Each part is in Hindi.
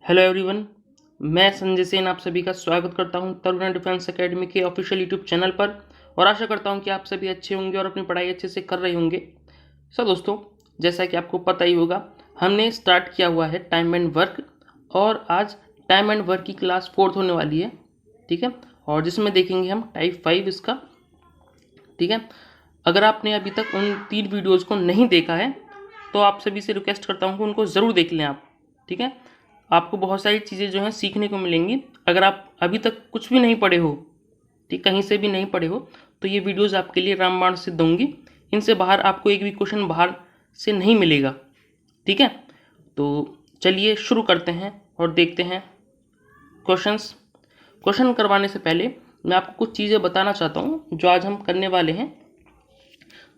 हेलो एवरीवन, मैं संजय सेन आप सभी का स्वागत करता हूं तरुण डिफेंस एकेडमी के ऑफिशियल यूट्यूब चैनल पर और आशा करता हूं कि आप सभी अच्छे होंगे और अपनी पढ़ाई अच्छे से कर रहे होंगे। दोस्तों, जैसा कि आपको पता ही होगा, हमने स्टार्ट किया हुआ है टाइम एंड वर्क और आज टाइम एंड वर्क की क्लास 4th होने वाली है। ठीक है, और जिसमें देखेंगे हम टाइप 5 इसका। ठीक है, अगर आपने अभी तक उन 3 वीडियोज़ को नहीं देखा है तो आप सभी से रिक्वेस्ट करता हूँ कि उनको ज़रूर देख लें आप। ठीक है, आपको बहुत सारी चीज़ें जो हैं सीखने को मिलेंगी। अगर आप अभी तक कुछ भी नहीं पढ़े हो, ठीक, कहीं से भी नहीं पढ़े हो, तो ये वीडियोज़ आपके लिए रामबाण सिद्ध होंगी। इनसे बाहर आपको एक भी क्वेश्चन बाहर से नहीं मिलेगा। ठीक है, तो चलिए शुरू करते हैं और देखते हैं क्वेश्चन करवाने से पहले मैं आपको कुछ चीज़ें बताना चाहता हूँ जो आज हम करने वाले हैं।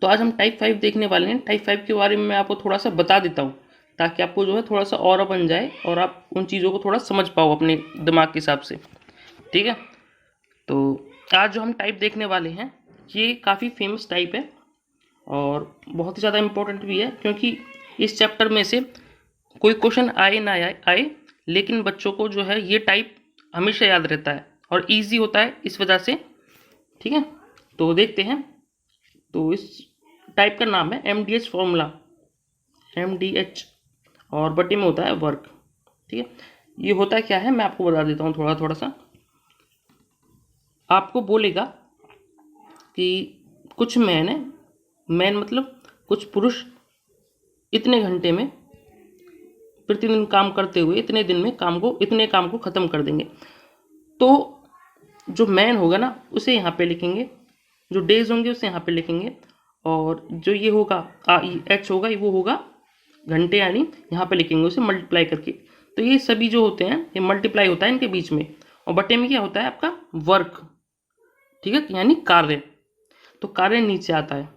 तो आज हम टाइप 5 देखने वाले हैं। टाइप 5 के बारे में मैं आपको थोड़ा सा बता देता हूँ ताकि आपको जो है थोड़ा सा और बन जाए और आप उन चीज़ों को थोड़ा समझ पाओ अपने दिमाग के हिसाब से। ठीक है, तो आज जो हम टाइप देखने वाले हैं ये काफ़ी फेमस टाइप है और बहुत ही ज़्यादा इम्पोर्टेंट भी है, क्योंकि इस चैप्टर में से कोई क्वेश्चन आए ना आए लेकिन बच्चों को जो है ये टाइप हमेशा याद रहता है और ईजी होता है इस वजह से। ठीक है, तो देखते हैं। तो इस टाइप का नाम है MDH फॉर्मूला, MDH, और बटे में होता है वर्क। ठीक है, ये होता है क्या है मैं आपको बता देता हूँ थोड़ा सा। आपको बोलेगा कि कुछ मैन है, मैन मतलब कुछ पुरुष इतने घंटे में प्रतिदिन काम करते हुए इतने दिन में इतने काम को ख़त्म कर देंगे। तो जो मैन होगा ना उसे यहाँ पे लिखेंगे, जो डेज होंगे उसे यहाँ पे लिखेंगे, और जो ये होगा H होगा वो होगा घंटे, यानी यहाँ पे लिखेंगे उसे मल्टीप्लाई करके। तो ये सभी जो होते हैं ये मल्टीप्लाई होता है इनके बीच में, और बटे में क्या होता है आपका वर्क। ठीक है, यानी कार्य। तो कार्य नीचे आता है।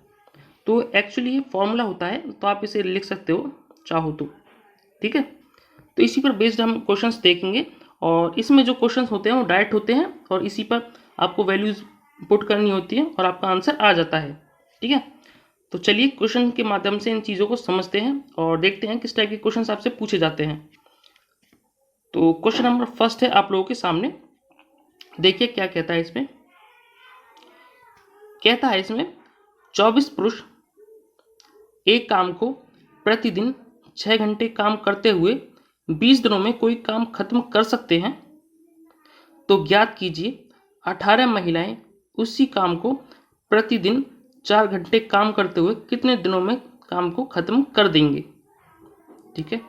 तो एक्चुअली ये फॉर्मूला होता है, तो आप इसे लिख सकते हो चाहो तो। ठीक है, तो इसी पर बेस्ड हम क्वेश्चंस देखेंगे और इसमें जो क्वेश्चंस होते हैं वो डायरेक्ट होते हैं और इसी पर आपको वैल्यूज पुट करनी होती है और आपका आंसर आ जाता है। ठीक है, तो चलिए क्वेश्चन के माध्यम से इन चीज़ों को समझते हैं और देखते हैं किस टाइप के क्वेश्चंस आपसे पूछे जाते हैं। तो क्वेश्चन नंबर फर्स्ट है आप लोगों के सामने। देखिए क्या कहता है इसमें। कहता है इसमें 24 पुरुष एक काम को प्रतिदिन 6 घंटे काम करते हुए 20 दिनों में कोई काम खत्म कर सकते हैं, तो ज्ञात कीजिए 18 महिलाएं उसी काम को प्रतिदिन 4 घंटे काम करते हुए कितने दिनों में काम को खत्म कर देंगे। ठीक है,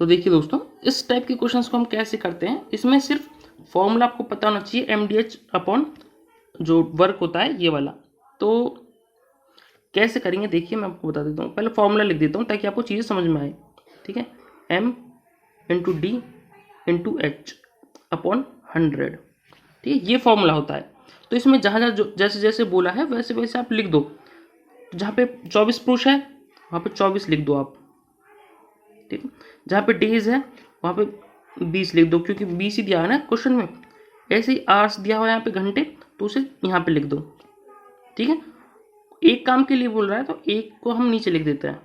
तो देखिए दोस्तों, इस टाइप के क्वेश्चंस को हम कैसे करते हैं। इसमें सिर्फ फॉर्मूला आपको पता होना चाहिए, MDH अपॉन जो वर्क होता है ये वाला। तो कैसे करेंगे देखिए मैं आपको बता देता हूँ। पहले फॉर्मूला लिख देता हूँ ताकि आपको चीज़ें समझ में आए। ठीक है, M into D into H upon 100। ठीक है, ये फॉर्मूला होता है। तो इसमें जहाँ जहाँ जैसे जैसे बोला है वैसे वैसे आप लिख दो। जहाँ पे 24 पुरुष है वहाँ पे 24 लिख दो आप। ठीक है, जहाँ पे डेज है वहाँ पे 20 लिख दो, क्योंकि 20 ही दिया है ना क्वेश्चन में। ऐसे ही आवर्स दिया हुआ है यहाँ पे घंटे, तो उसे यहाँ पे लिख दो। ठीक है, एक काम के लिए बोल रहा है तो एक को हम नीचे लिख देते हैं,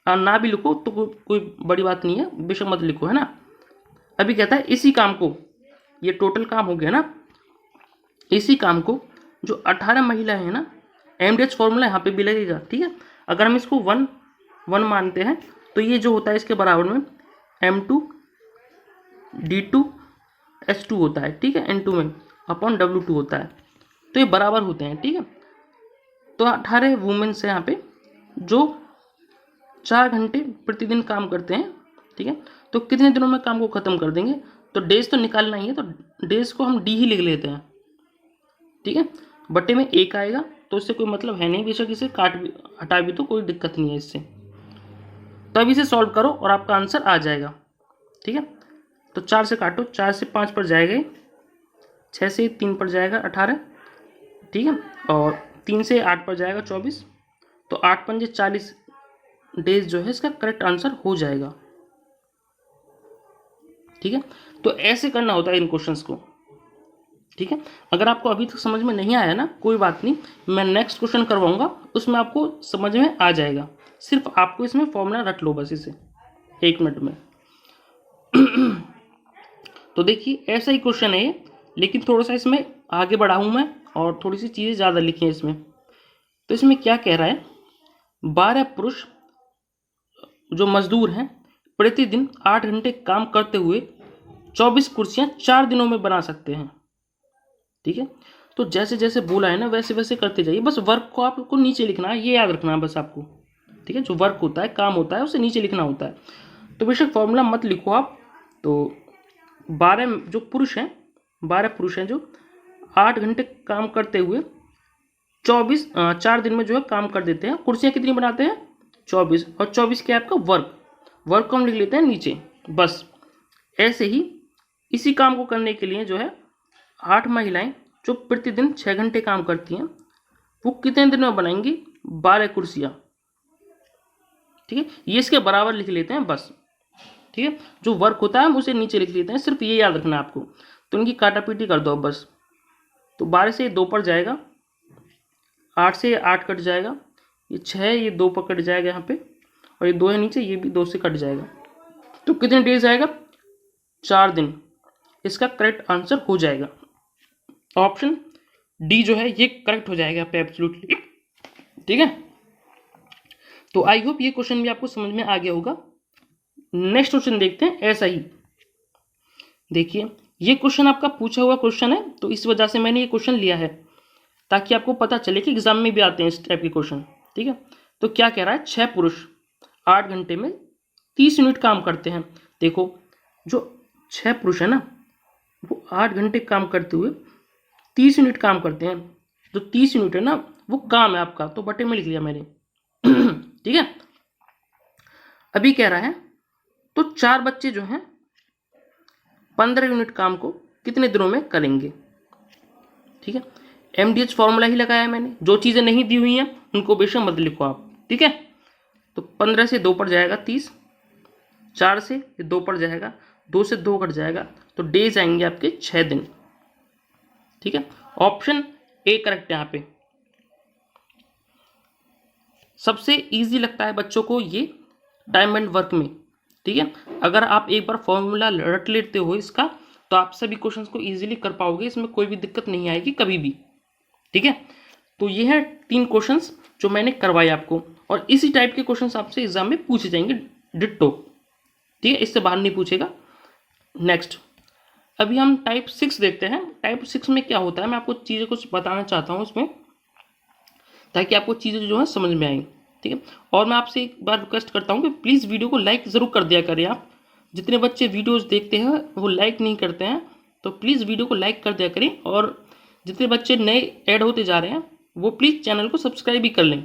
और ना भी लिखो तो कोई बड़ी बात नहीं है, बेशक मत लिखो, है ना। अभी कहता है इसी काम को, ये टोटल काम हो गया ना, इसी काम को जो 18 महिला है ना, MDH फॉर्मूला यहाँ पे भी लगेगा। ठीक है, अगर हम इसको 1 मानते हैं तो ये जो होता है इसके बराबर में M2 D2 S2 होता है। ठीक है, N2 में अपॉन W2 होता है, तो ये बराबर होते हैं। ठीक है, तो 18 वुमेन्स है यहाँ पे जो 4 घंटे प्रतिदिन काम करते हैं। ठीक है, तो कितने दिनों में काम को ख़त्म कर देंगे। तो डेज तो निकालना ही है, तो डेज को हम D ही लिख लेते हैं। ठीक है, बटे में 1 आएगा तो इससे कोई मतलब है नहीं, बेशक इसे हटा भी तो कोई दिक्कत नहीं है इससे। तो अब इसे सॉल्व करो और आपका आंसर आ जाएगा। ठीक है, तो 4 से काटो, 4 से 5 पर जाएगा, 6 से 3 पर जाएगा 18। ठीक है, और 3 से 8 पर जाएगा 24, तो 8 पंजे 40 डेज जो है इसका करेक्ट आंसर हो जाएगा। ठीक है, तो ऐसे करना होता है इन क्वेश्चंस को। ठीक है, अगर आपको अभी तक समझ में नहीं आया ना, कोई बात नहीं, मैं नेक्स्ट क्वेश्चन करवाऊंगा उसमें आपको समझ में आ जाएगा। सिर्फ आपको इसमें फॉर्मूला रट लो बस इसे 1 मिनट में। तो देखिए ऐसा ही क्वेश्चन है ये, लेकिन थोड़ा सा इसमें आगे बढ़ा हूँ मैं और थोड़ी सी चीज़ें ज़्यादा लिखी हैं इसमें। तो इसमें क्या कह रहा है, 12 पुरुष जो मजदूर हैं प्रतिदिन 8 घंटे काम करते हुए 24 कुर्सियां 4 दिनों में बना सकते हैं। ठीक है, तो जैसे जैसे बोला है ना वैसे वैसे करते जाइए, बस वर्क को आपको नीचे लिखना है, ये याद रखना है बस आपको। ठीक है, जो वर्क होता है, काम होता है, उसे नीचे लिखना होता है। तो बेशक फॉर्मूला मत लिखो आप। तो 12 जो पुरुष हैं, 12 पुरुष हैं जो 8 घंटे काम करते हुए 4 दिन में जो है काम कर देते हैं। कुर्सियाँ कितनी बनाते हैं? 24, और 24 क्या है आपका? वर्क को हम लिख लेते हैं नीचे। बस ऐसे ही इसी काम को करने के लिए जो है 8 महिलाएं जो प्रतिदिन 6 घंटे काम करती हैं, वो कितने दिन में बनाएंगी? 12 कुर्सियाँ। ठीक है, ये इसके बराबर लिख लेते हैं बस। ठीक है, जो वर्क होता है हम उसे नीचे लिख लेते हैं, सिर्फ ये याद रखना है आपको। तो इनकी काटापीटी कर दो बस। तो 12 से 2 पर जाएगा, 8 से 8 कट जाएगा, ये 6 ये 2 पर कट जाएगा यहाँ पे, और ये 2 है नीचे, ये भी 2 से कट जाएगा। तो कितने डेज आएगा? 4 दिन। इसका करेक्ट आंसर हो जाएगा ऑप्शन डी जो है, ये करेक्ट हो जाएगा पे एब्सोल्युटली। ठीक है, तो आई होप ये क्वेश्चन भी आपको समझ में आ गया होगा। नेक्स्ट क्वेश्चन देखते हैं। ऐसा ही देखिए, ये क्वेश्चन आपका पूछा हुआ क्वेश्चन है, तो इस वजह से मैंने ये क्वेश्चन लिया है ताकि आपको पता चले कि एग्जाम में भी आते हैं इस टाइप के क्वेश्चन। ठीक है, तो क्या कह रहा है, 6 पुरुष 8 घंटे में 30 यूनिट काम करते हैं। देखो, जो 6 पुरुष है ना, वो 8 घंटे काम करते हुए 30 यूनिट काम करते हैं। जो 30 यूनिट है ना, वो काम है आपका, तो बटे में लिख लिया मैंने। ठीक है, अभी कह रहा है तो 4 बच्चे जो हैं 15 यूनिट काम को कितने दिनों में करेंगे। ठीक है, MDH फॉर्मूला ही लगाया मैंने। जो चीज़ें नहीं दी हुई हैं उनको बेशक मत लिखो आप। ठीक है, तो 15 से 2 पर जाएगा 30, 4 से 2 पर जाएगा, 2 से 2 कट जाएगा, तो डेज आएंगे आपके 6 दिन। ठीक है, ऑप्शन ए करेक्ट है यहाँ पे। सबसे इजी लगता है बच्चों को ये टाइम एंड वर्क में। ठीक है, अगर आप एक बार फॉर्मूला रट लेते हो इसका, तो आप सभी क्वेश्चंस को इजीली कर पाओगे, इसमें कोई भी दिक्कत नहीं आएगी कभी भी। ठीक है, तो ये है 3 क्वेश्चंस जो मैंने करवाए आपको, और इसी टाइप के क्वेश्चंस आपसे एग्जाम में पूछे जाएंगे डिट्टो। ठीक है, इससे बाहर नहीं पूछेगा। नेक्स्ट, अभी हम टाइप 6 देखते हैं। टाइप 6 में क्या होता है, मैं आपको चीज़ें कुछ बताना चाहता हूँ इसमें, ताकि आपको चीज़ें जो है समझ में आए। ठीक है, और मैं आपसे एक बार रिक्वेस्ट करता हूँ कि प्लीज़ वीडियो को लाइक ज़रूर कर दिया करें आप। जितने बच्चे वीडियोज़ देखते हैं वो लाइक नहीं करते हैं, तो प्लीज़ वीडियो को लाइक कर दिया करें। और जितने बच्चे नए ऐड होते जा रहे हैं वो प्लीज़ चैनल को सब्सक्राइब भी कर लें।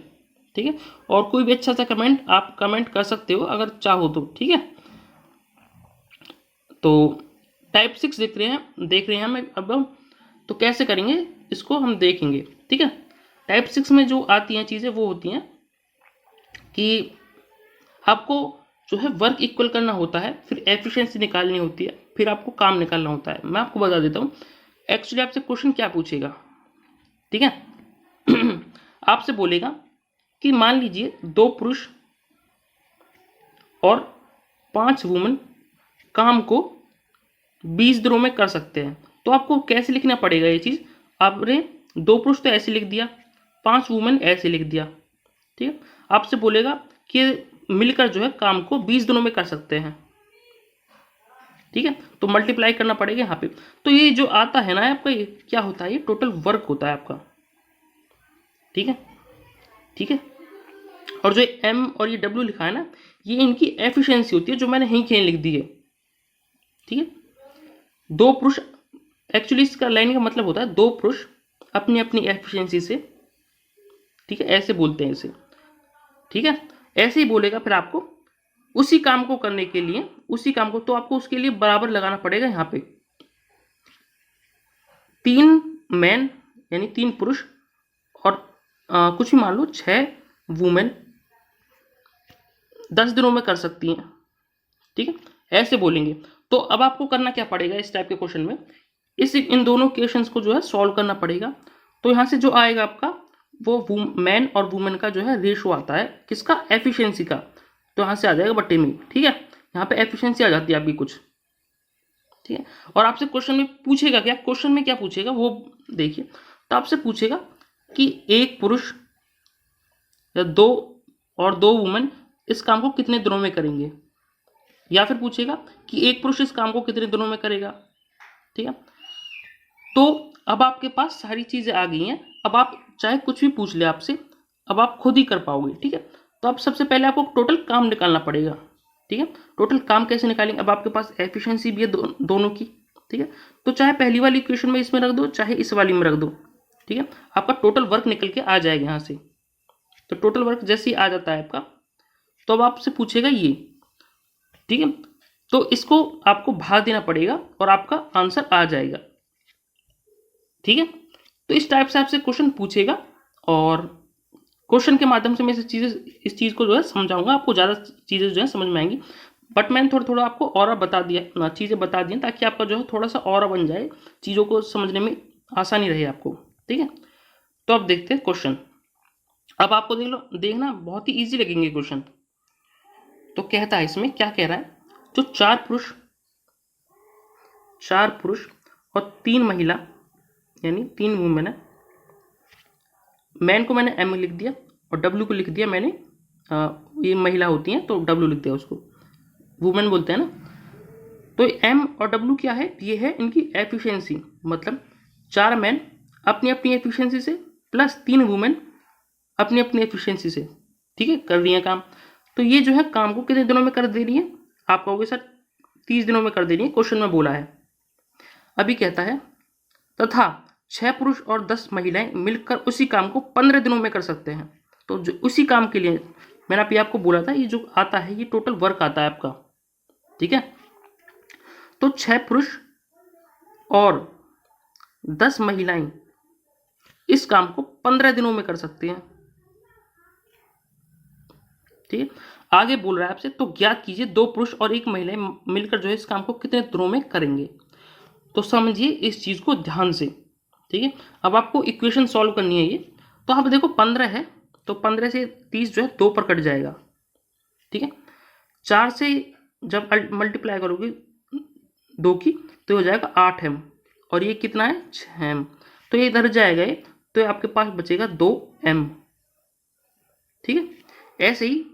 ठीक है, और कोई भी अच्छा सा कमेंट आप कमेंट कर सकते हो अगर चाहो तो। ठीक है, तो टाइप 6 देख रहे हैं हम अब। तो कैसे करेंगे इसको हम देखेंगे। ठीक है, टाइप 6 में जो आती हैं चीज़ें वो होती हैं कि आपको जो है वर्क इक्वल करना होता है, फिर एफिशिएंसी निकालनी होती है, फिर आपको काम निकालना होता है। मैं आपको बता देता हूँ एक्चुअली आपसे क्वेश्चन क्या पूछेगा। ठीक है, आपसे बोलेगा कि मान लीजिए 2 पुरुष और 5 वुमेन काम को 20 दिनों में कर सकते हैं। तो आपको कैसे लिखना पड़ेगा ये चीज़? आपने 2 पुरुष तो ऐसे लिख दिया, 5 वुमेन ऐसे लिख दिया। ठीक है, आपसे बोलेगा कि मिलकर जो है काम को 20 दिनों में कर सकते हैं। ठीक है, तो मल्टीप्लाई करना पड़ेगा यहाँ पे। तो ये जो आता है ना आपका, ये क्या होता है? ये टोटल वर्क होता है आपका। ठीक है, ठीक है, और जो M और ये W लिखा है ना, ये इनकी एफिशिएंसी होती है, जो मैंने यहीं कहीं लिख दी है। ठीक है, 2 पुरुष, एक्चुअली इसका लाइन का मतलब होता है 2 पुरुष अपनी अपनी एफिशिएंसी से, ठीक है, ऐसे बोलते हैं इसे। ठीक है, ऐसे ही बोलेगा फिर आपको उसी काम को करने के लिए, उसी काम को, तो आपको उसके लिए बराबर लगाना पड़ेगा यहाँ पे। 3 मैन यानी 3 पुरुष और कुछ भी मान लो 6 वुमेन 10 दिनों में कर सकती हैं। ठीक है, ऐसे बोलेंगे। तो अब आपको करना क्या पड़ेगा इस टाइप के क्वेश्चन में, इन दोनों क्वेश्चंस को जो है सॉल्व करना पड़ेगा। तो यहाँ से जो आएगा आपका वो मैन और वुमेन का जो है रेशो आता है, किसका? एफिशिएंसी का। तो यहाँ से आ जाएगा बट्टे में। ठीक है, यहाँ पे एफिशिएंसी आ जाती है आपकी कुछ। ठीक है। और आपसे क्वेश्चन में पूछेगा क्या, क्वेश्चन में क्या पूछेगा वो देखिए। तो आपसे पूछेगा कि एक पुरुष या दो वुमेन इस काम को कितने दिनों में करेंगे, या फिर पूछेगा कि एक पुरुष इस काम को कितने दिनों में करेगा। ठीक है, तो अब आपके पास सारी चीजें आ गई हैं। अब आप चाहे कुछ भी पूछ ले आपसे, अब आप खुद ही कर पाओगे। ठीक है, तो अब सबसे पहले आपको टोटल काम निकालना पड़ेगा। ठीक है, टोटल काम कैसे निकालेंगे, अब आपके पास एफिशिएंसी भी है दोनों की। ठीक है, तो चाहे पहली वाली इक्वेशन में इसमें रख दो, चाहे इस वाली में रख दो। ठीक है, आपका टोटल वर्क निकल के आ जाएगा यहाँ से। तो टोटल वर्क जैसे ही आ जाता है आपका, तो अब आपसे पूछेगा ये। ठीक है, तो इसको आपको भाग देना पड़ेगा और आपका आंसर आ जाएगा। ठीक है, तो इस टाइप से आपसे क्वेश्चन पूछेगा और क्वेश्चन के माध्यम से मैं इस चीज़ को जो है समझाऊंगा, आपको ज़्यादा चीज़ें जो है समझ में आएंगी। बट मैंने थोड़ा थोड़ा आपको और बता दिया, चीज़ें बता दी ताकि आपका जो है थोड़ा सा और बन जाए, चीज़ों को समझने में आसानी रहे आपको। ठीक है, तो अब देखते हैं क्वेश्चन। अब आपको देखना बहुत ही ईजी लगेंगे क्वेश्चन। तो कहता है इसमें, क्या कह रहा है, जो चार पुरुष और 3 महिला यानी 3 वुमेन है। मैन को मैंने एम लिख दिया और डब्ल्यू को लिख दिया मैंने, ये महिला होती हैं तो डब्ल्यू लिख दिया, उसको वुमेन बोलते हैं ना। तो एम और डब्ल्यू क्या है, ये है इनकी एफिशिएंसी, मतलब 4 मैन अपनी अपनी एफिशिएंसी से प्लस 3 वुमेन अपनी अपनी एफिशिएंसी से, ठीक है, कर रही है काम। तो ये जो है काम को कितने दिनों में कर दे रही है, आप कहोगे सर 30 दिनों में कर दे रही है, क्वेश्चन में बोला है। अभी कहता है तथा 6 पुरुष और 10 महिलाएं मिलकर उसी काम को 15 दिनों में कर सकते हैं। तो जो उसी काम के लिए मैंने अभी आपको बोला था, ये जो आता है ये टोटल वर्क आता है आपका। ठीक है, तो 6 पुरुष और 10 महिलाएं इस काम को 15 दिनों में कर सकते हैं। ठीक है, आगे बोल रहा है आपसे, तो ज्ञात कीजिए 2 पुरुष और 1 महिला मिलकर जो है इस काम को कितने दिनों में करेंगे। तो समझिए इस चीज को ध्यान से। ठीक है, अब आपको इक्वेशन सॉल्व करनी है ये। तो आप देखो 15 है, तो 15 से 30 जो है 2 पर कट जाएगा। ठीक है, 4 से जब मल्टीप्लाई करोगे 2 की तो हो जाएगा 8 एम, और ये कितना है 6 एम, तो ये इधर जाएगा ये, तो आपके पास बचेगा 2 एम। ठीक है, ऐसे ही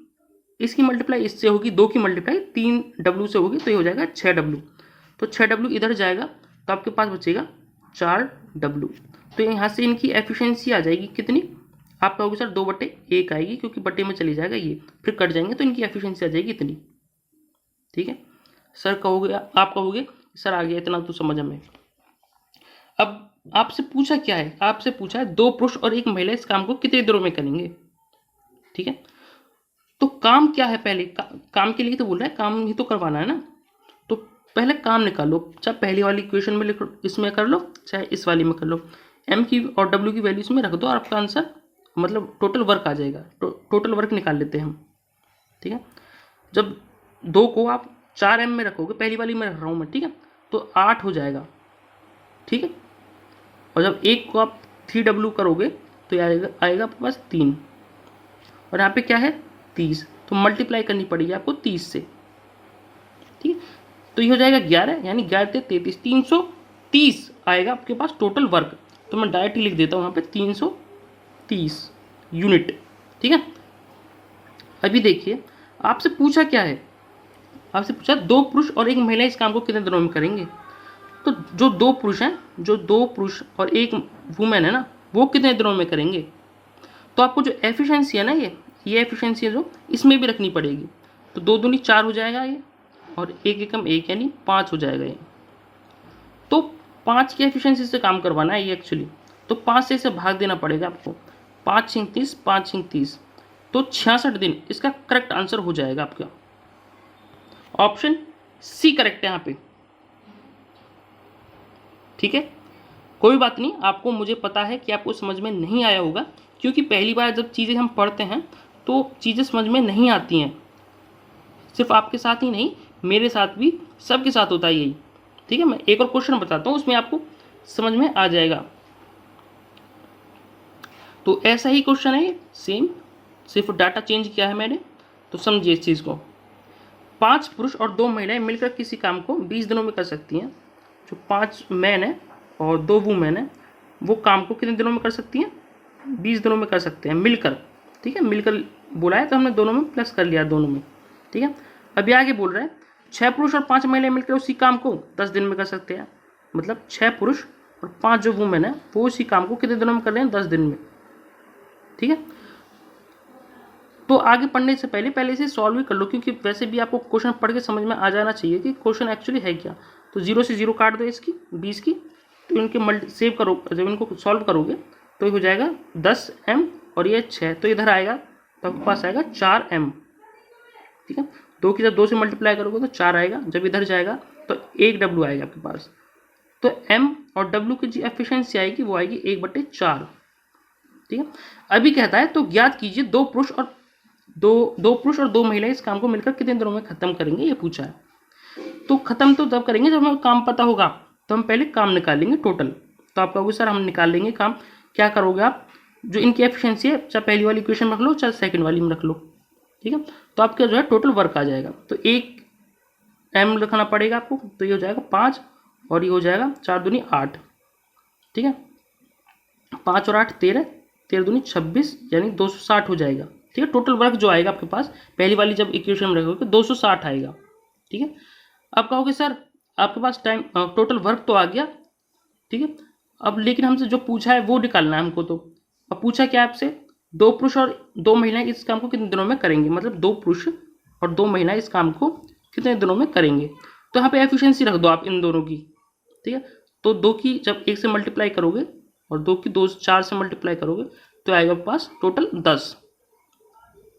इसकी मल्टीप्लाई इससे होगी, 2 की मल्टीप्लाई 3 डब्ल्यू से होगी, तो ये हो जाएगा 6 डब्ल्यू। तो 6 डब्ल्यू इधर जाएगा तो आपके पास बचेगा 4 डब्ल्यू। तो यहाँ से इनकी एफिशिएंसी आ जाएगी कितनी, आप कहोगे सर 2/1 आएगी, क्योंकि बट्टे में चली जाएगा ये, फिर कट जाएंगे तो इनकी एफिशिएंसी आ जाएगी इतनी। ठीक है, सर कहोगे, आप कहोगे सर आ गया इतना तो समझ में। अब आपसे पूछा क्या है, आपसे पूछा है 2 पुरुष और 1 महिला इस काम को कितने दिनों में करेंगे। ठीक है, तो काम क्या है, पहले काम के लिए तो बोल रहा है, काम ही तो करवाना है ना। तो पहले काम निकालो, चाहे पहली वाली इक्वेशन में लिखो, इसमें कर लो, चाहे इस वाली में कर लो। एम की और डब्ल्यू की वैल्यूज में रख दो और आपका आंसर मतलब टोटल वर्क आ जाएगा। टोटल वर्क निकाल लेते हैं हम। ठीक है, जब 2 को आप 4 एम में रखोगे, पहली वाली में रख रहा हूँ मैं, ठीक है, तो 8 हो जाएगा। ठीक है, और जब 1 को आप 3 डब्ल्यू करोगे तो आएगा आपके पास 3, और यहाँ पे क्या है 30, तो मल्टीप्लाई करनी पड़ेगी आपको 30 से। ठीक है, तो ये हो जाएगा 11, यानी 11 33, 330 आएगा आपके पास टोटल वर्क। तो मैं डायरेक्ट लिख देता हूँ यहाँ पे 330 यूनिट। ठीक है, अभी देखिए आपसे पूछा क्या है, आपसे पूछा 2 पुरुष और 1 महिला इस काम को कितने दिनों में करेंगे। तो जो 2 पुरुष हैं, जो 2 पुरुष और 1 वुमेन है ना, वो कितने दिनों में करेंगे। तो आपको जो एफिशिएंसी है ना, ये एफिशिएंसी है जो इसमें भी रखनी पड़ेगी। तो 2 दूनी 4 हो जाएगा ये, और 1 एकम 1 यानी 5 हो जाएगा ये। तो 5 की एफिशिएंसी से काम करवाना है ये एक्चुअली, तो 5 से इसे भाग देना पड़ेगा आपको। 5 छिंग 30, 5 छिंग 30, तो 66 दिन इसका करेक्ट आंसर हो जाएगा आपका। ऑप्शन सी करेक्ट है यहाँ पे। ठीक है, कोई बात नहीं, आपको मुझे पता है कि आपको समझ में नहीं आया होगा, क्योंकि पहली बार जब चीज़ें हम पढ़ते हैं तो चीज़ें समझ में नहीं आती हैं। सिर्फ आपके साथ ही नहीं, मेरे साथ भी, सबके साथ होता है यही। ठीक है, मैं एक और क्वेश्चन बताता हूँ, उसमें आपको समझ में आ जाएगा। तो ऐसा ही क्वेश्चन है सेम, सिर्फ डाटा चेंज किया है मैंने। तो समझिए इस चीज़ को। 5 पुरुष और 2 महिलाएं मिलकर किसी काम को 20 दिनों में कर सकती हैं। जो 5 मैन है और 2 वुमेन है वो काम को कितने दिनों में कर सकती हैं? 20 दिनों में कर सकते हैं मिलकर। ठीक है, मिलकर बोला है तो हमने दोनों में प्लस कर लिया दोनों में। ठीक है, अभी आगे बोल रहे हैं 6 पुरुष और 5 महिलाएं मिलकर उसी काम को 10 दिन में कर सकते हैं। मतलब 6 पुरुष और 5 जो वुमेन है वो उसी काम को कितने दिनों में कर रहे हैं? 10 दिन में। ठीक है, तो आगे पढ़ने से पहले इसे सॉल्व ही कर लो, क्योंकि वैसे भी आपको क्वेश्चन पढ़ के समझ में आ जाना चाहिए कि क्वेश्चन एक्चुअली है क्या। तो 0 से 0 काट दो इसकी 20 की, तो इनके सेव करो, जब इनको सॉल्व करोगे तो हो जाएगा 10m और ये 6, तो इधर आएगा तो आपके पास आएगा 4m। ठीक है, 2 की जब 2 से मल्टीप्लाई करोगे तो 4 आएगा, जब इधर जाएगा तो 1 w आएगा आपके पास। तो m और w की जो एफिशिएंसी आएगी वो आएगी 1/4। ठीक है, अभी कहता है तो ज्ञात कीजिए दो पुरुष और दो महिलाएं इस काम को मिलकर कितने दिनों में खत्म करेंगे, ये पूछा है। तो खत्म तो तब करेंगे जब हमें काम पता होगा, तो हम पहले काम निकालेंगे टोटल। तो आप कहोगे सर हम निकाल लेंगे काम, क्या करोगे आप? जो इनकी एफिशिएंसी है चाहे पहली वाली इक्वेशन में रख लो चाहे सेकंड वाली में रख लो। ठीक है, तो आपका जो है टोटल वर्क आ जाएगा। तो 1m रखना पड़ेगा आपको, तो ये हो जाएगा 5 और ये हो जाएगा 4 दूनी 8। ठीक है, 5 और 8 13, 13 दूनी 26 यानी 260 हो जाएगा। ठीक है, टोटल वर्क जो आएगा आपके पास पहली वाली जब इक्वेशन में रखोगे 260 आएगा। ठीक है, अब कहोगे सर आपके पास टाइम टोटल वर्क तो आ गया। ठीक है, अब लेकिन हमसे जो पूछा है वो निकालना है हमको। तो अब पूछा क्या आपसे? 2 पुरुष और 2 महिलाएं इस काम को कितने दिनों में करेंगे, मतलब 2 पुरुष और 2 महिलाएं इस काम को कितने दिनों में करेंगे। तो यहाँ पे एफिशिएंसी रख दो आप इन दोनों की। ठीक है, तो 2 की जब 1 से मल्टीप्लाई करोगे और 2 की 4 से मल्टीप्लाई करोगे तो आएगा आपके पास टोटल 10।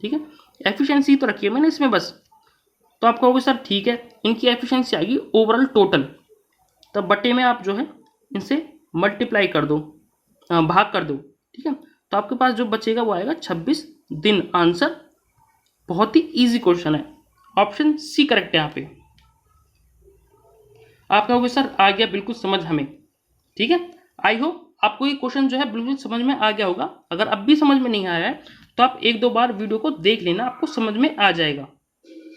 ठीक है, एफिशिएंसी तो रखी है मैंने इसमें बस। तो आप कहोगे सर ठीक है, इनकी एफिशिएंसी आएगी ओवरऑल टोटल, तब बटे में आप जो है इनसे मल्टीप्लाई कर दो, भाग कर दो। ठीक है, तो आपके पास जो बचेगा वो आएगा 26 दिन। आंसर बहुत ही इजी क्वेश्चन है, ऑप्शन सी करेक्ट है यहाँ पे। आप कहोगे सर आ गया बिल्कुल समझ हमें। ठीक है, आई होप आपको ये क्वेश्चन जो है बिल्कुल समझ में आ गया होगा। अगर अब भी समझ में नहीं आया है तो आप 1-2 बार वीडियो को देख लेना, आपको समझ में आ जाएगा।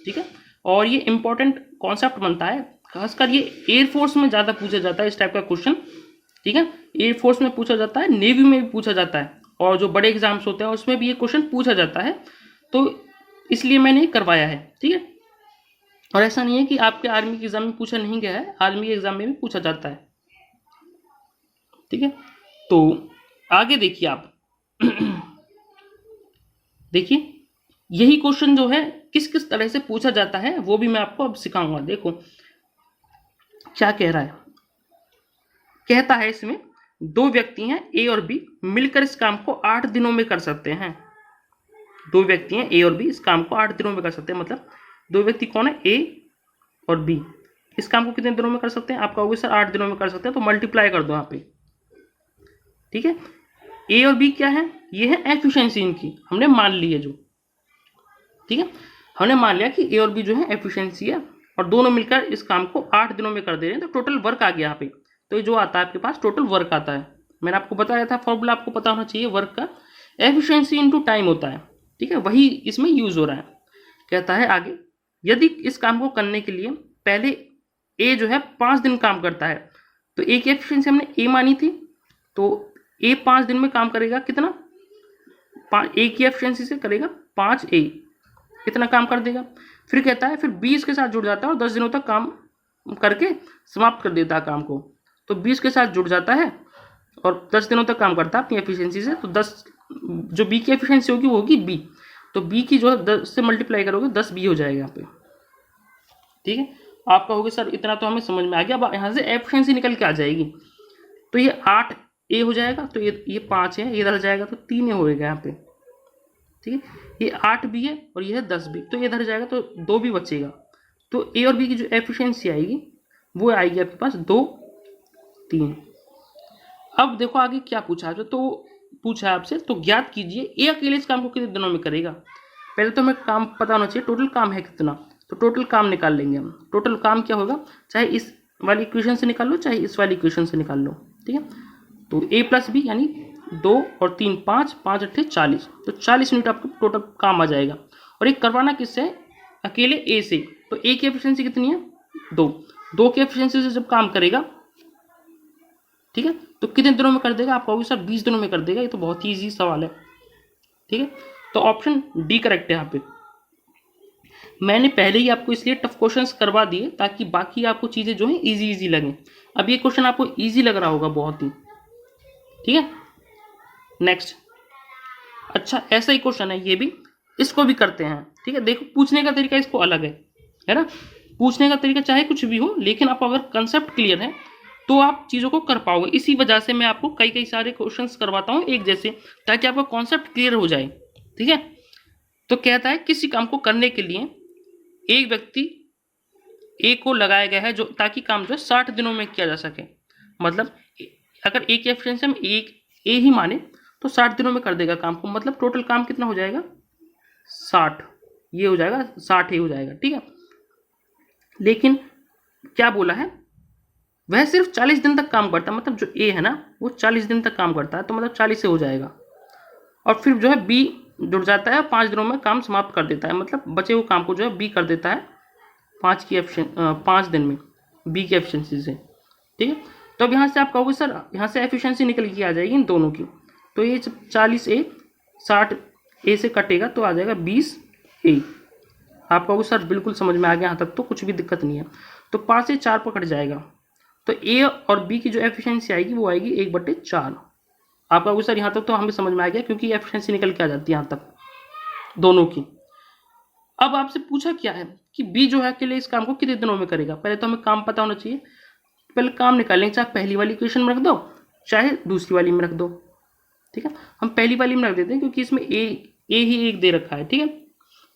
ठीक है, और ये इंपॉर्टेंट कॉन्सेप्ट बनता है, खासकर ये एयरफोर्स में ज़्यादा पूछा जाता है इस टाइप का क्वेश्चन। ठीक है, एयरफोर्स में पूछा जाता है, नेवी में भी पूछा जाता है, और जो बड़े एग्जाम्स होते हैं उसमें भी ये क्वेश्चन पूछा जाता है, तो इसलिए मैंने करवाया है। ठीक है, और ऐसा नहीं है कि आपके आर्मी के एग्जाम में पूछा नहीं गया है, आर्मी के एग्जाम में भी पूछा जाता है। ठीक है, तो आगे देखिए आप देखिए यही क्वेश्चन जो है किस किस तरह से पूछा जाता है वो भी मैं आपको अब सिखाऊंगा। देखो क्या कह रहा है, कहता है इसमें 2 व्यक्ति हैं ए और बी मिलकर इस काम को 8 दिनों में कर सकते हैं। 2 व्यक्ति हैं ए और बी इस काम को 8 दिनों में कर सकते हैं, मतलब 2 व्यक्ति कौन है? ए और बी। इस काम को कितने दिनों में कर सकते हैं? आप कहोगे सर 8 दिनों में कर सकते हैं, तो मल्टीप्लाई कर दो यहाँ पे। ठीक है, ए और बी क्या है? ये है एफिशिएंसी इनकी, हमने मान ली है जो। ठीक है, हमने मान लिया कि ए और बी जो है एफिशिएंसी है, और दोनों मिलकर इस काम को 8 दिनों में कर दे रहे हैं, तो टोटल वर्क आ गया यहाँ पे। तो ये जो आता है आपके पास टोटल वर्क आता है, मैंने आपको बताया था फॉर्मूला आपको पता होना चाहिए वर्क का, एफिशिएंसी इनटू टाइम होता है। ठीक है, वही इसमें यूज हो रहा है। कहता है आगे, यदि इस काम को करने के लिए पहले ए जो है 5 दिन काम करता है, तो ए की एफिशिएंसी हमने ए मानी थी, तो ए 5 दिन में काम करेगा कितना? ए की एफिशिएंसी से करेगा 5a, कितना काम कर देगा। फिर कहता है फिर 20 के साथ जुड़ जाता है और 10 दिनों तक काम करके समाप्त कर देता है काम को। तो 20 के साथ जुड़ जाता है और 10 दिनों तक काम करता है अपनी एफिशिएंसी से। तो 10 जो बी की एफिशिएंसी होगी वो होगी बी, तो बी की जो है 10 से मल्टीप्लाई करोगे 10 बी हो जाएगा यहाँ पे। ठीक है, आप कहोगे सर इतना तो हमें समझ में आ गया, अब यहाँ से एफिशिएंसी निकल के आ जाएगी। तो ये 8a हो जाएगा, तो ये 5 है, ये इधर जाएगा तो 3a होएगा यहाँ पे। ठीक है, ये 8b है और ये है 10b, तो ये इधर जाएगा तो 2b बचेगा। तो ए और बी की जो एफिशिएंसी आएगी वो आएगी आपके पास 2, 3। अब देखो आगे क्या पूछा है, तो पूछा है आपसे तो ज्ञात कीजिए ए अकेले इस काम को कितने दिनों में करेगा। पहले तो हमें काम पता होना चाहिए टोटल काम है कितना, तो टोटल काम निकाल लेंगे हम। टोटल काम क्या होगा, चाहे इस वाली इक्वेशन से निकाल लो चाहे इस वाली इक्वेशन से निकाल लो। ठीक है, तो a प्लस बी यानी 2 और 3 5, 5 8 40, तो 40 यूनिट आपको टोटल काम आ जाएगा। और एक करवाना किससे है? अकेले ए से। तो ए की एफिशिएंसी कितनी है? 2 की एफिशिएंसी से जब काम करेगा ठीक है, तो कितने दिनों में कर देगा? आप कहोगे सर 20 दिनों में कर देगा, ये तो बहुत ही ईजी सवाल है। ठीक है, तो ऑप्शन डी करेक्ट है यहाँ पे। मैंने पहले ही आपको इसलिए टफ क्वेश्चंस करवा दिए ताकि बाकी आपको चीज़ें जो है इजी इजी लगें। अब ये क्वेश्चन आपको इजी लग रहा होगा बहुत ही। ठीक है, नेक्स्ट। अच्छा, ऐसा ही क्वेश्चन है ये भी, इसको भी करते हैं। ठीक है, देखो पूछने का तरीका इसको अलग है ना। पूछने का तरीका चाहे कुछ भी हो, लेकिन आप अगर कंसेप्ट क्लियर है तो आप चीज़ों को कर पाओगे। इसी वजह से मैं आपको कई कई सारे क्वेश्चंस करवाता हूँ एक जैसे, ताकि आपका कॉन्सेप्ट क्लियर हो जाए। ठीक है, तो कहता है किसी काम को करने के लिए एक व्यक्ति ए को लगाया गया है, जो ताकि काम जो है 60 दिनों में किया जा सके। मतलब अगर ए की एफिशिएंसी हम एक ए ही माने तो 60 दिनों में कर देगा काम को। मतलब टोटल काम कितना हो जाएगा? 60। ये हो जाएगा 60 ही हो जाएगा। ठीक है, लेकिन क्या बोला है? वह सिर्फ 40 दिन तक काम करता है। मतलब जो ए है ना वो 40 दिन तक काम करता है, तो मतलब 40 से हो जाएगा। और फिर जो है बी जुड़ जाता है, 5 दिनों में काम समाप्त कर देता है। मतलब बचे हुए काम को जो है बी कर देता है 5 दिन में बी की एफिशिएंसी से। ठीक है, तो अब यहाँ से आप कहोगे सर यहाँ से एफिशिएंसी निकल के आ जाएगी इन दोनों की, तो ये 40 ए 60 ए से कटेगा तो आ जाएगा 20 ए। आप कहोगे सर बिल्कुल समझ में आ गया, यहाँ तक तो कुछ भी दिक्कत नहीं है। तो 5 से 4 पर कट जाएगा, तो ए और बी की जो एफिशिएंसी आएगी वो आएगी 1/4। आप कहोगे सर यहाँ तक तो हमें समझ में आ गया, क्योंकि एफिशिएंसी निकल के आ जाती है यहाँ तक दोनों की। अब आपसे पूछा क्या है कि बी जो है अकेले इस काम को कितने दिनों में करेगा। पहले तो हमें काम पता होना चाहिए। पहले काम निकालेंगे, चाहे पहली वाली इक्वेशन में रख दो चाहे दूसरी वाली में रख दो। ठीक है, हम पहली वाली में रख देते हैं क्योंकि इसमें ए ही एक दे रखा है। ठीक है,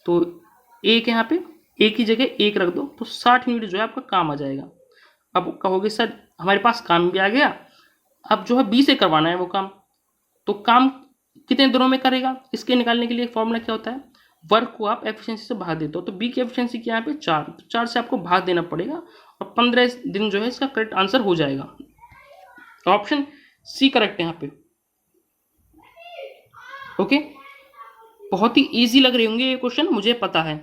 तो एक यहाँ पे ए की जगह 1 रख दो, तो 60 यूनिट जो है आपका काम आ जाएगा। अब कहोगे सर हमारे पास काम भी आ गया, अब जो है बी से करवाना है वो काम, तो काम कितने दिनों में करेगा? इसके निकालने के लिए फॉर्मूला क्या होता है? वर्क को आप एफिशिएंसी से भाग देते हो, तो बी की एफिशिएंसी क्या है यहाँ पे 4, तो 4 से आपको भाग देना पड़ेगा और 15 दिन जो है इसका करेक्ट आंसर हो जाएगा। ऑप्शन सी करेक्ट है यहाँ पे। ओके, बहुत ही इजी लग रहे होंगे ये क्वेश्चन, मुझे पता है,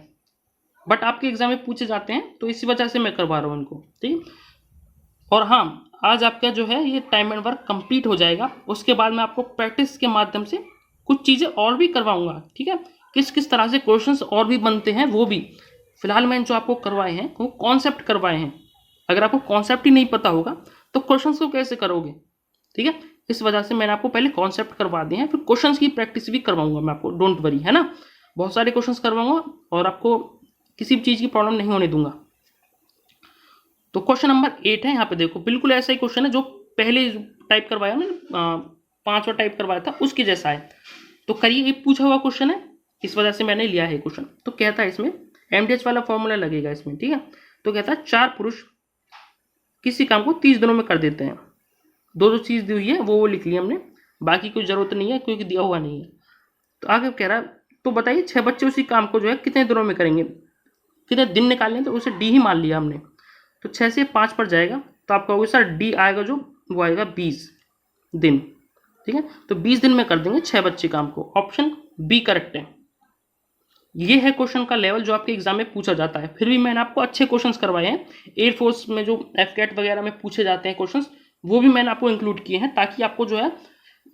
बट आपके एग्जाम में पूछे जाते हैं तो इसी वजह से मैं करवा रहा हूँ इनको। ठीक, और हाँ आज आपका जो है ये टाइम एंड वर्क कंप्लीट हो जाएगा। उसके बाद मैं आपको प्रैक्टिस के माध्यम से कुछ चीज़ें और भी करवाऊंगा। ठीक है, किस किस तरह से क्वेश्चंस और भी बनते हैं वो भी। फिलहाल मैंने जो आपको करवाए हैं वो कॉन्सेप्ट करवाए हैं। अगर आपको कॉन्सेप्ट ही नहीं पता होगा तो क्वेश्चंस को कैसे करोगे? ठीक है, इस वजह से मैंने आपको पहले कॉन्सेप्ट करवा दिए हैं, फिर क्वेश्चंस की प्रैक्टिस भी करवाऊंगा मैं आपको, डोंट वरी, है ना। बहुत सारे क्वेश्चंस करवाऊंगा और आपको किसी भी चीज़ की प्रॉब्लम नहीं होने दूंगा। तो क्वेश्चन नंबर 8 है, यहाँ पे देखो बिल्कुल ऐसा ही क्वेश्चन है जो पहले टाइप करवाया मैंने, 5वां टाइप करवाया था उसके जैसा है। तो करिए, ये पूछा हुआ क्वेश्चन है, इस वजह से मैंने लिया है क्वेश्चन। तो कहता है इसमें एमडीएच वाला फॉर्मूला लगेगा इसमें। ठीक है, तो कहता है 4 पुरुष किसी काम को 30 दिनों में कर देते हैं। दो चीज़ दी हुई है वो लिख ली हमने, बाकी कोई जरूरत नहीं है क्योंकि दिया हुआ नहीं है। तो आगे कह रहा है तो बताइए 6 बच्चे उसी काम को जो है कितने दिनों में करेंगे, कितने दिन निकालने, तो उसे डी ही मान लिया हमने। तो 6 से 5 पर जाएगा, तो आप कहोगे सर डी आएगा जो वो आएगा 20 दिन। ठीक है, तो 20 दिन में कर देंगे 6 बच्चे काम को। ऑप्शन बी करेक्ट है। ये है क्वेश्चन का लेवल जो आपके एग्जाम में पूछा जाता है। फिर भी मैंने आपको अच्छे क्वेश्चंस करवाए हैं। एयरफोर्स में जो एफकेट वगैरह में पूछे जाते हैं क्वेश्चंस, वो भी मैंने आपको इंक्लूड किए हैं ताकि आपको जो है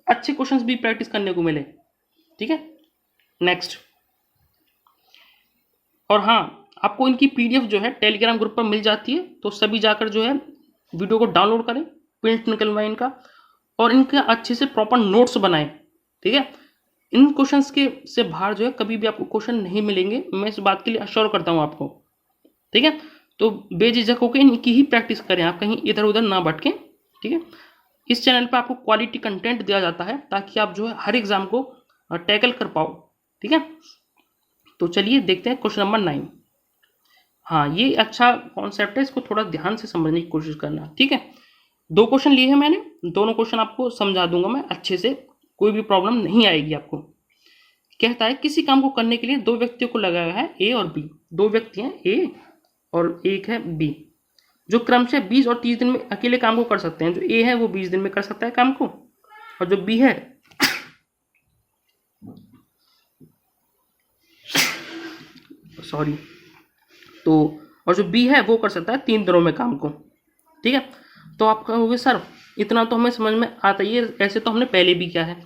अच्छे क्वेश्चंस भी प्रैक्टिस करने को मिले। ठीक है, नेक्स्ट। और हाँ, आपको इनकी पीडीएफ जो है टेलीग्राम ग्रुप पर मिल जाती है, तो सभी जाकर जो है वीडियो को डाउनलोड करें, प्रिंट निकलवाएं इनका, और इनके अच्छे से प्रॉपर नोट्स बनाएं। ठीक है, इन क्वेश्चंस के से बाहर जो है कभी भी आपको क्वेश्चन नहीं मिलेंगे, मैं इस बात के लिए अश्योर करता हूँ आपको। ठीक है, तो बेझिझक होकर इनकी ही प्रैक्टिस करें, आप कहीं इधर उधर ना भटकें। ठीक है, इस चैनल पर आपको क्वालिटी कंटेंट दिया जाता है ताकि आप जो है हर एग्जाम को टैकल कर पाओ। ठीक है, तो चलिए देखते हैं क्वेश्चन नंबर 9। हाँ, ये अच्छा कॉन्सेप्ट है, इसको थोड़ा ध्यान से समझने की कोशिश करना। ठीक है, 2 क्वेश्चन लिए हैं मैंने, दोनों क्वेश्चन आपको समझा दूंगा मैं अच्छे से, कोई भी प्रॉब्लम नहीं आएगी आपको। कहता है किसी काम को करने के लिए 2 व्यक्तियों को लगाया है ए और बी। 2 व्यक्ति हैं ए और एक है बी, जो क्रमशः 20 और 30 दिन में अकेले काम को कर सकते हैं। जो ए है वो 20 दिन में कर सकता है काम को, और जो बी है और जो बी है वो कर सकता है 3 दिनों में काम को। ठीक है, तो आप कहोगे सर इतना तो हमें समझ में आता ही है, ऐसे तो हमने पहले भी किया है।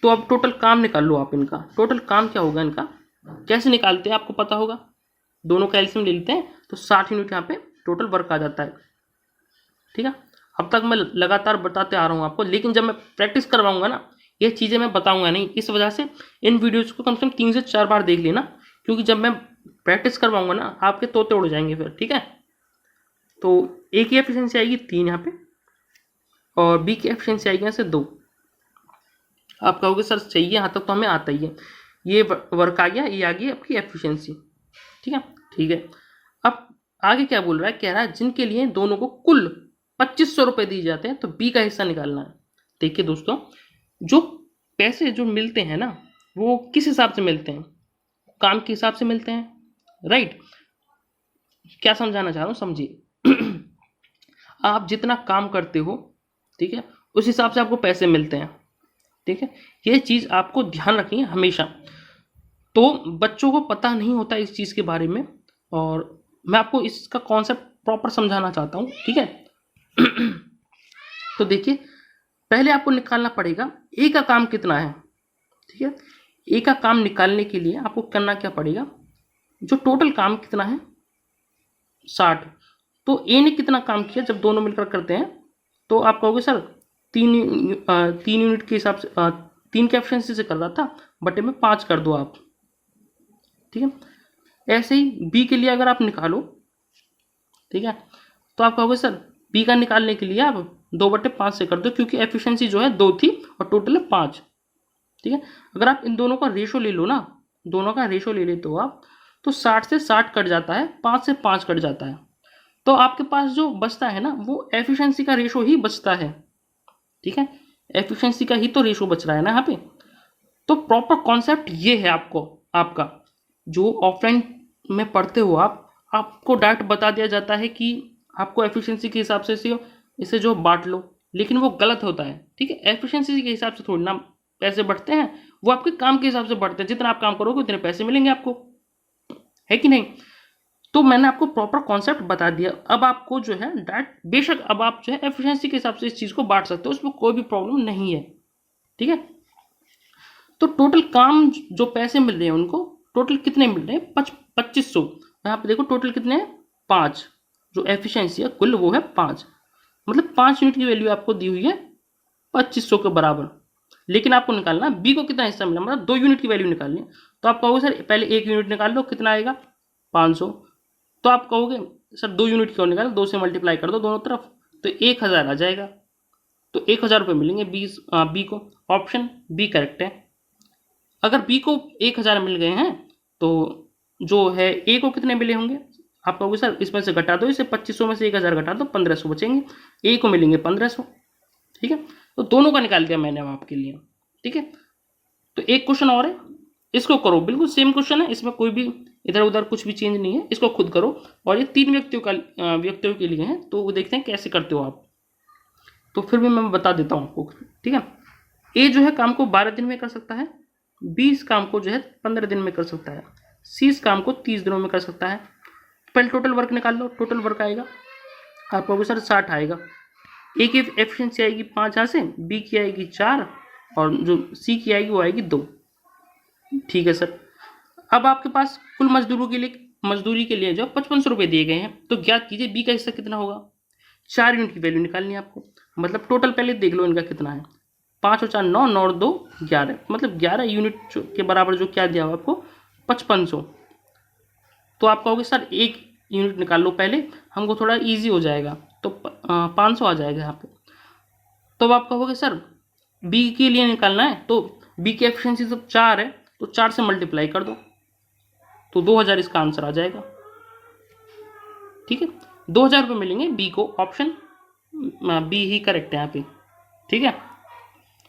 तो अब टोटल काम निकाल लो आप इनका। टोटल काम क्या होगा इनका, कैसे निकालते हैं आपको पता होगा। दोनों का एलसीएम ले लेते हैं तो 60 यूनिट यहाँ पे टोटल वर्क आ जाता है। ठीक है, अब तक मैं लगातार बताते आ रहा हूँ आपको, लेकिन जब मैं प्रैक्टिस करवाऊंगा ना ये चीज़ें मैं बताऊंगा नहीं। इस वजह से इन वीडियोज को कम से कम 3 से 4 बार देख लेना, क्योंकि जब मैं प्रैक्टिस करवाऊंगा ना आपके तोते उड़ जाएंगे फिर। ठीक है, तो ए की एफिशिएंसी आएगी 3 यहाँ पे, और बी की एफिशिएंसी आएगी यहाँ से 2। आप कहोगे सर चाहिए, यहाँ तक तो हमें आता ही है, ये वर्क आ गया, ये आ गई आपकी एफिशिएंसी। ठीक है, ठीक है। अब आगे क्या बोल रहा है, कह रहा है जिनके लिए दोनों को कुल 2500 रुपये दिए जाते हैं तो बी का हिस्सा निकालना है। देखिए दोस्तों, जो पैसे जो मिलते हैं ना वो किस हिसाब से मिलते हैं, काम के हिसाब से मिलते हैं, राइट। क्या समझाना चाह रहा हूँ समझिए। आप जितना काम करते हो, ठीक है, उस हिसाब से आपको पैसे मिलते हैं। ठीक है, ये चीज़ आपको ध्यान रखनी है हमेशा। तो बच्चों को पता नहीं होता इस चीज़ के बारे में, और मैं आपको इसका कॉन्सेप्ट प्रॉपर समझाना चाहता हूँ। ठीक है, तो देखिए पहले आपको निकालना पड़ेगा ए का काम कितना है। ठीक है, ए का काम निकालने के लिए आपको करना क्या पड़ेगा, जो टोटल काम कितना है 60, तो ए ने कितना काम किया जब दोनों मिलकर करते हैं, तो आप कहोगे सर 3 यूनिट के हिसाब से 3 की एफिशिएंसी से कर रहा था, बटे में 5 कर दो आप। ठीक है, ऐसे ही बी के लिए अगर आप निकालो, ठीक है, तो आप कहोगे सर बी का निकालने के लिए आप 2/5 से कर दो, क्योंकि एफिशिएंसी जो है 2 थी और टोटल है 5। ठीक है, अगर आप इन दोनों का रेशो ले लो ना, दोनों का रेशो ले लेते हो आप, तो 60 से 60 कट जाता है, 5 से 5 कट जाता है, तो आपके पास जो बचता है ना वो एफिशिएंसी का रेशो ही बचता है। ठीक है, एफिशिएंसी का ही तो रेशो बच रहा है ना यहाँ पे। तो प्रॉपर कॉन्सेप्ट ये है आपका जो ऑफलाइन में पढ़ते हो आपको डायरेक्ट बता दिया जाता है कि आपको एफिशिएंसी के हिसाब से इसे जो बांट लो, लेकिन वो गलत होता है। ठीक है, एफिशिएंसी के हिसाब से थोड़ी ना पैसे बढ़ते हैं, वो आपके काम के हिसाब से बढ़ते हैं। जितना आप काम करोगे उतने पैसे मिलेंगे आपको, है कि नहीं। तो मैंने आपको प्रॉपर कॉन्सेप्ट बता दिया। अब आपको जो है डायरेक्ट, बेशक अब आप जो है एफिशिएंसी के हिसाब से इस चीज़ को बांट सकते हो, उसमें कोई भी प्रॉब्लम नहीं है। ठीक है, तो टोटल काम जो पैसे मिल रहे हैं उनको टोटल कितने मिल रहे हैं 2500। यहाँ पे देखो टोटल कितने हैं 5, जो एफिशिएंसी है कुल वो है 5, मतलब 5 यूनिट की वैल्यू आपको दी हुई है 2500 के बराबर। लेकिन आपको निकालना बी को कितना हिस्सा मिला, मतलब 2 यूनिट की वैल्यू निकालनी है। तो आप कहोगे सर पहले 1 यूनिट निकाल लो, कितना आएगा 500। तो आप कहोगे सर 2 यूनिट क्यों निकालो, 2 से मल्टीप्लाई कर दो दोनों तरफ, तो 1000 आ जाएगा। तो 1000 रुपये मिलेंगे बी को। ऑप्शन बी करेक्ट है। अगर बी को 1000 मिल गए हैं तो जो है ए को कितने मिले होंगे, आप कहोगे सर इसमें से घटा दो, इसे 2500 में से 1000 घटा दो, 1500 बचेंगे, ए को मिलेंगे 1500। ठीक है, तो दोनों का निकाल दिया मैंने आपके लिए। ठीक है, तो एक क्वेश्चन और है, इसको करो, बिल्कुल सेम क्वेश्चन है, इसमें कोई भी इधर उधर कुछ भी चेंज नहीं है, इसको खुद करो। और ये 3 व्यक्तियों के लिए है, तो वो देखते हैं कैसे करते हो आप। तो फिर भी मैं बता देता हूँ आपको। ठीक है, ए जो है काम को 12 दिन में कर सकता है, बी इस काम को जो है 15 दिन में कर सकता है, सी इस काम को 30 दिनों में कर सकता है। पहले टोटल वर्क निकाल लो, टोटल वर्क आएगा आपको सर 60 आएगा। ए की एफिशिएंसी आएगी 5 यहाँ से, बी की आएगी 4, और जो सी की आएगी वो आएगी 2। ठीक है सर, अब आपके पास कुल मजदूरी के लिए जो 5500 रुपये दिए गए हैं, तो ज्ञात कीजिए बी का हिस्सा कितना होगा। 4 यूनिट की वैल्यू निकालनी है आपको, मतलब टोटल पहले देख लो इनका कितना है, 5 और 4 9, 9 और 2 11, मतलब 11 यूनिट के बराबर जो क्या दिया हुआ आपको 5500। तो आप कहोगे सर 1 यूनिट निकाल लो पहले, हमको थोड़ा इजी हो जाएगा, तो 500 आ जाएगा यहाँ पे। तो आप कहोगे सर बी के लिए निकालना है, तो बी की एफिशिएंसी तो 4 है, तो 4 से मल्टीप्लाई कर दो, तो 2000 इसका आंसर आ जाएगा। ठीक है, 2000 रुपये मिलेंगे बी को। ऑप्शन बी ही करेक्ट है यहाँ पे। ठीक है,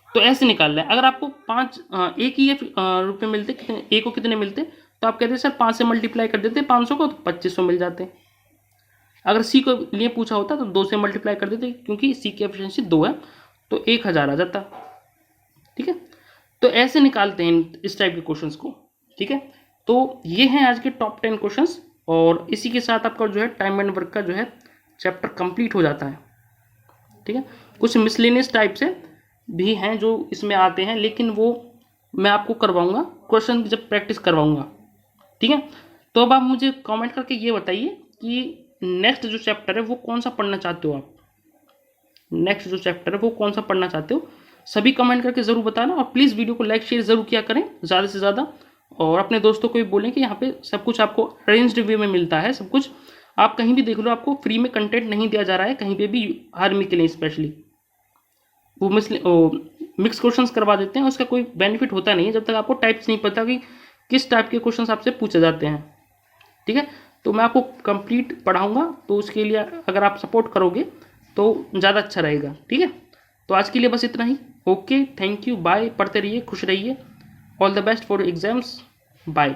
तो ऐसे निकालना है। अगर आपको 5 एक ही रुपये मिलते, कितने ए को कितने मिलते, तो आप कहते सर 5 से मल्टीप्लाई कर देते 500 को, तो 2500 मिल जाते। अगर सी को लिए पूछा होता तो 2 से मल्टीप्लाई कर देते, क्योंकि सी की एफिशिएंसी 2 है, तो 1000 आ जाता। ठीक है, तो ऐसे निकालते हैं इस टाइप के क्वेश्चंस को। ठीक है, तो ये हैं आज के टॉप 10 क्वेश्चंस, और इसी के साथ आपका जो है टाइम एंड वर्क का जो है चैप्टर कंप्लीट हो जाता है। ठीक है। कुछ मिसलेनियस टाइप से भी हैं जो इसमें आते हैं, लेकिन वो मैं आपको करवाऊंगा क्वेश्चन जब प्रैक्टिस करवाऊंगा, ठीक है। तो अब आप मुझे कमेंट करके ये बताइए कि नेक्स्ट जो चैप्टर है वो कौन सा पढ़ना चाहते हो आप, नेक्स्ट जो चैप्टर है वो कौन सा पढ़ना चाहते हो, सभी कमेंट करके ज़रूर बताना। और प्लीज़ वीडियो को लाइक शेयर ज़रूर किया करें ज़्यादा से ज़्यादा, और अपने दोस्तों को भी बोलें कि यहाँ पे सब कुछ आपको अरेंज्ड वे में मिलता है, सब कुछ आप कहीं भी देख लो, आपको फ्री में कंटेंट नहीं दिया जा रहा है कहीं पे भी, आर्मी के लिए स्पेशली। वो मिक्स क्वेश्चंस करवा देते हैं, उसका कोई बेनिफिट होता नहीं है जब तक आपको टाइप्स नहीं पता कि किस टाइप के क्वेश्चंस आपसे पूछे जाते हैं, ठीक है। तो मैं आपको कंप्लीट पढ़ाऊंगा, तो उसके लिए अगर आप सपोर्ट करोगे तो ज़्यादा अच्छा रहेगा, ठीक है। तो आज के लिए बस इतना ही। Okay, thank you, bye. पढ़ते रहिए, खुश रहिए। All the best for exams, bye.